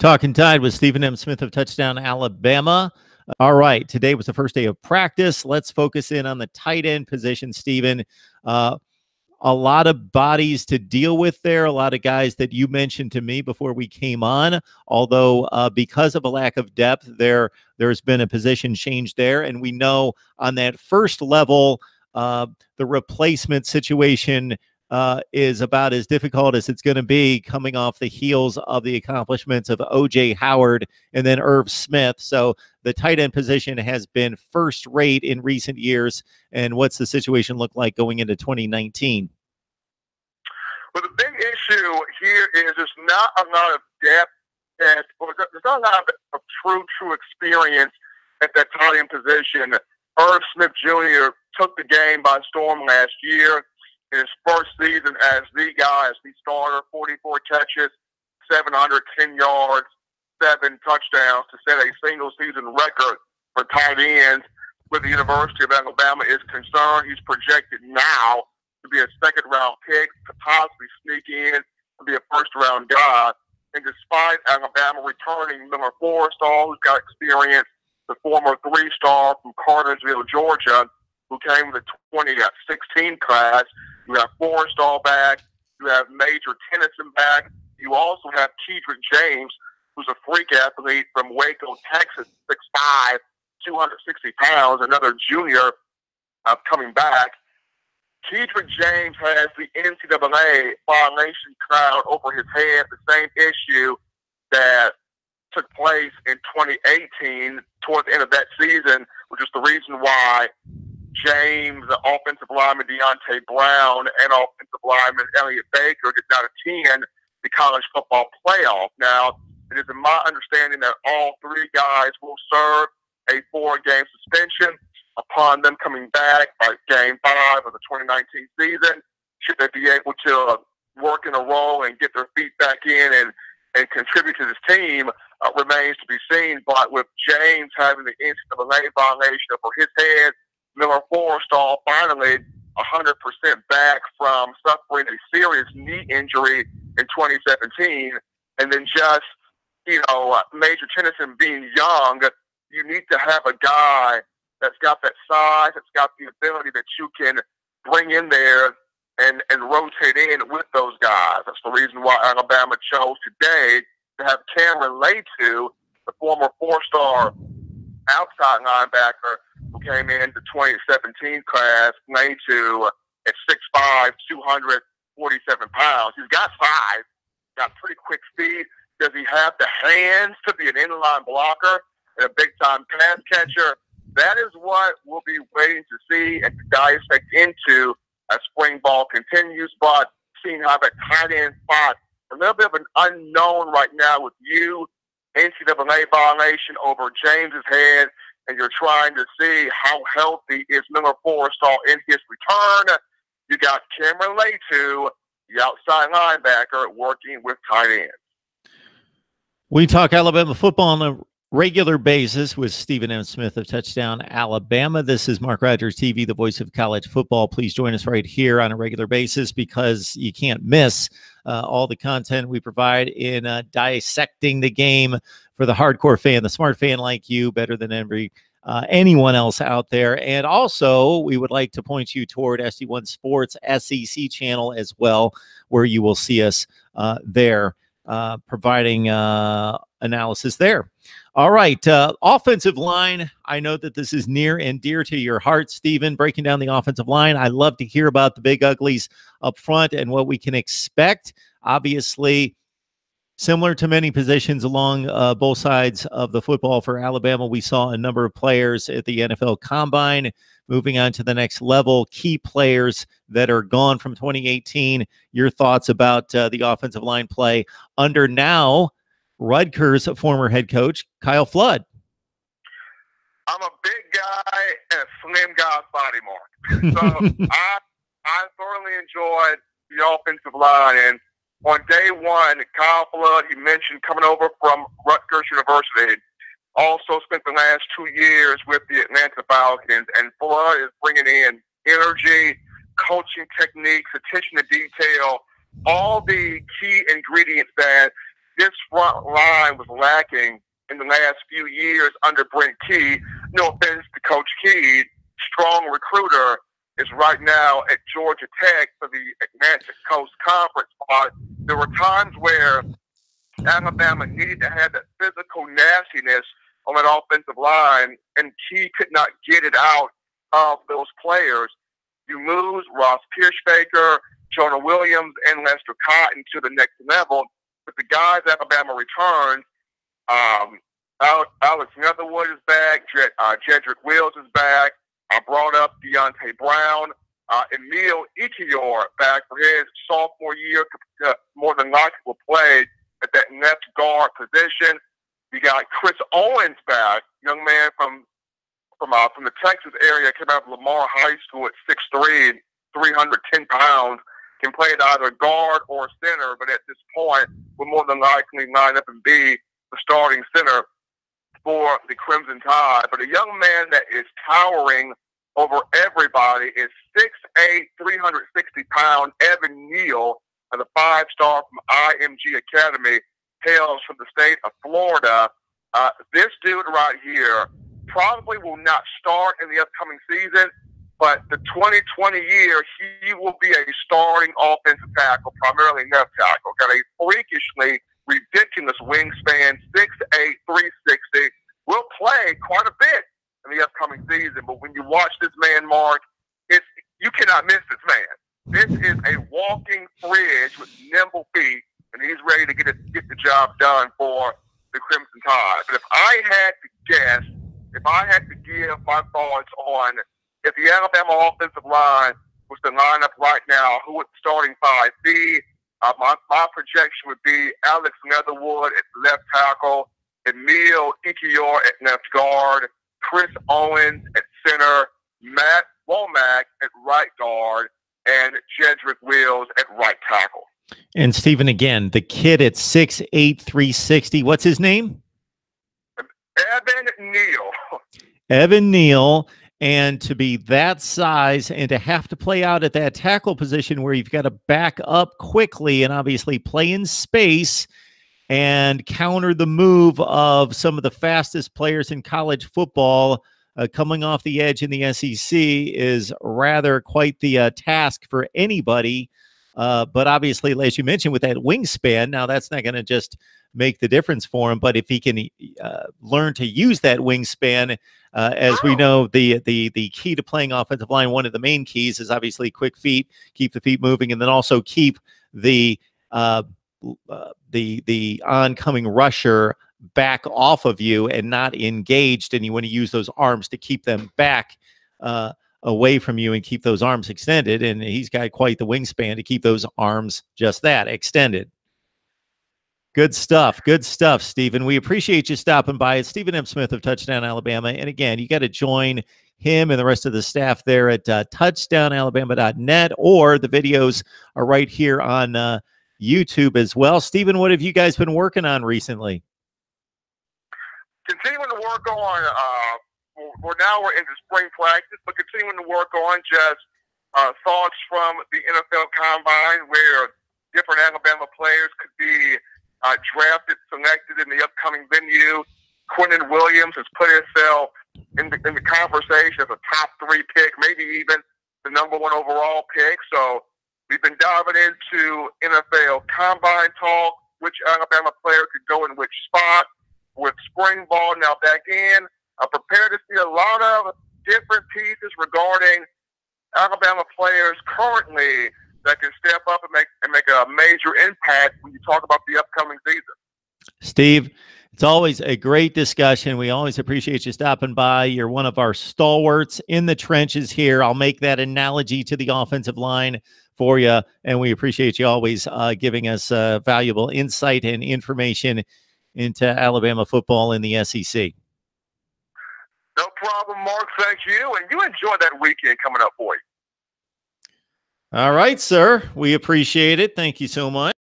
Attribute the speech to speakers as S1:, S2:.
S1: Talking Tide with Stephen M. Smith of Touchdown Alabama. All right, today was the first day of practice. Let's focus in on the tight end position, Stephen. A lot of bodies to deal with there, a lot of guys that you mentioned to me before we came on, although because of a lack of depth, there's been a position change there. And we know on that first level, the replacement situation is about as difficult as it's going to be coming off the heels of the accomplishments of O.J. Howard and then Irv Smith. So the tight end position has been first rate in recent years. And what's the situation look like going into 2019?
S2: Well, the big issue here is there's not a lot of depth there's not a lot of true experience at that tight end position. Irv Smith Jr. took the game by storm last year. In his first season as the guy, as the starter, 44 catches, 710 yards, 7 touchdowns to set a single-season record for tight ends. Where the University of Alabama is concerned, he's projected now to be a second-round pick, to possibly sneak in to be a first-round guy. And despite Alabama returning Miller Forristall, who's got experience, the former 3-star from Cartersville, Georgia, who came in the 2016 class, you have Forristall back. You have Major Tennyson back. You also have Kedrick James, who's a freak athlete from Waco, Texas, 6'5", 260 pounds, another junior coming back. Kedrick James has the NCAA violation cloud over his head, the same issue that took place in 2018 towards the end of that season, which is the reason why James, the offensive lineman Deontay Brown, and offensive lineman Elliott Baker did not attend the college football playoff. Now, it is in my understanding that all 3 guys will serve a 4-game suspension upon them coming back by Game 5 of the 2019 season. Should they be able to work in a role and get their feet back in and contribute to this team remains to be seen. But with James having the NCAA violation over his head, Miller Forristall finally 100% back from suffering a serious knee injury in 2017, and then just, Major Tennyson being young, you need to have a guy that's got that size, that's got the ability that you can bring in there and rotate in with those guys. That's the reason why Alabama chose today to have Cameron Latu, the former 4-star outside linebacker, who came in the 2017 class, Latu at 6'5", 247 pounds. He's got size, got pretty quick speed. Does he have the hands to be an inline blocker and a big-time pass catcher? That is what we'll be waiting to see and to dissect into as spring ball continues. But seeing how that tight end spot, a little bit of an unknown right now with you, NCAA violation over James's head, and you're trying to see how healthy is Miller Forristall in his return. You got Cameron Latu, the outside linebacker, working with tight ends.
S1: We talk Alabama football on a regular basis with Stephen M. Smith of Touchdown Alabama. This is Mark Rogers TV, the voice of college football. Please join us right here on a regular basis because you can't miss all the content we provide in dissecting the game for the hardcore fan, the smart fan like you, better than anyone else out there. And also, we would like to point you toward SD1 Sports SEC channel as well, where you will see us there providing analysis there. All right, offensive line. I know that this is near and dear to your heart, Stephen, breaking down the offensive line. I love to hear about the big uglies up front and what we can expect. Obviously, similar to many positions along both sides of the football for Alabama, we saw a number of players at the NFL Combine moving on to the next level, key players that are gone from 2018. Your thoughts about the offensive line play under now Rutgers former head coach Kyle Flood?
S2: I'm a big guy and a slim guy's body, Mark. So I thoroughly enjoyed the offensive line. And on day one, Kyle Flood, he mentioned coming over from Rutgers University, also spent the last 2 years with the Atlanta Falcons. And Flood is bringing in energy, coaching techniques, attention to detail, all the key ingredients that this front line was lacking in the last few years under Brent Key. No offense to Coach Key, strong recruiter, is right now at Georgia Tech for the Atlantic Coast Conference. But there were times where Alabama needed to have that physical nastiness on that offensive line, and Key could not get it out of those players. You lose Ross Pierschbaker, Jonah Williams, and Lester Cotton to the next level. But the guys Alabama returns, Alex Leatherwood is back, Jedrick Wills is back. I brought up Deontay Brown, Emil Ikior back for his sophomore year, more than likely will play at that left guard position. You got Chris Owens back, young man from the Texas area, came out of Lamar High School at 6'3", 310 pounds, can play at either guard or center, but at this point will more than likely line up and be the starting center for the Crimson Tide. But a young man that is towering over everybody is 6'8", 360-pound Evan Neal, the 5-star from IMG Academy, hails from the state of Florida. This dude right here probably will not start in the upcoming season, but the 2020 year, he will be a starting offensive tackle, primarily left tackle. Got a freakishly ridiculous wingspan, 6'8", 360. Will play quite a bit in the upcoming season, but when you watch this man, Mark, you cannot miss this man. This is a walking fridge with nimble feet, and he's ready to get the job done for the Crimson Tide. But if I had to guess, if I had to give my thoughts on if the Alabama offensive line was to line up right now, who would the starting five be? My projection would be Alex Leatherwood at left tackle, Emil Ikior at left guard, Chris Owens at center, Matt Womack at right guard, and Jedrick Wills at right tackle.
S1: And Stephen, again, the kid at 6'8", 360. What's his name?
S2: Evan Neal.
S1: Evan Neal. And to be that size and to have to play out at that tackle position where you've got to back up quickly and obviously play in space and counter the move of some of the fastest players in college football coming off the edge in the SEC is rather quite the task for anybody. But obviously, as you mentioned, with that wingspan, now that's not going to just make the difference for him. But if he can learn to use that wingspan, as we know, the key to playing offensive line, one of the main keys is obviously quick feet, keep the feet moving, and then also keep the oncoming rusher back off of you and not engaged. And you want to use those arms to keep them back away from you and keep those arms extended. And he's got quite the wingspan to keep those arms just that, extended. Good stuff. Good stuff, Stephen. We appreciate you stopping by. It's Stephen M. Smith of Touchdown Alabama. And again, you got to join him and the rest of the staff there at touchdownalabama.net, or the videos are right here on YouTube as well. Stephen, what have you guys been working on recently?
S2: Continuing to work on, we're into spring practice, but continuing to work on just thoughts from the NFL Combine, where different Alabama players could be drafted, selected in the upcoming venue. Quentin Williams has put himself in the conversation as a top 3 pick, maybe even the #1 overall pick. So we've been diving into NFL Combine talk, which Alabama player could go in which spot. With spring ball now back in, I'm prepared to see a lot of different pieces regarding Alabama players currently that can step up and make a major impact when you talk about the upcoming season.
S1: Steve, it's always a great discussion. We always appreciate you stopping by. You're one of our stalwarts in the trenches here. I'll make that analogy to the offensive line for you, and we appreciate you always giving us valuable insight and information into Alabama football in the SEC.
S2: No problem, Mark. Thank you, and you enjoy that weekend coming up for you.
S1: All right, sir. We appreciate it. Thank you so much.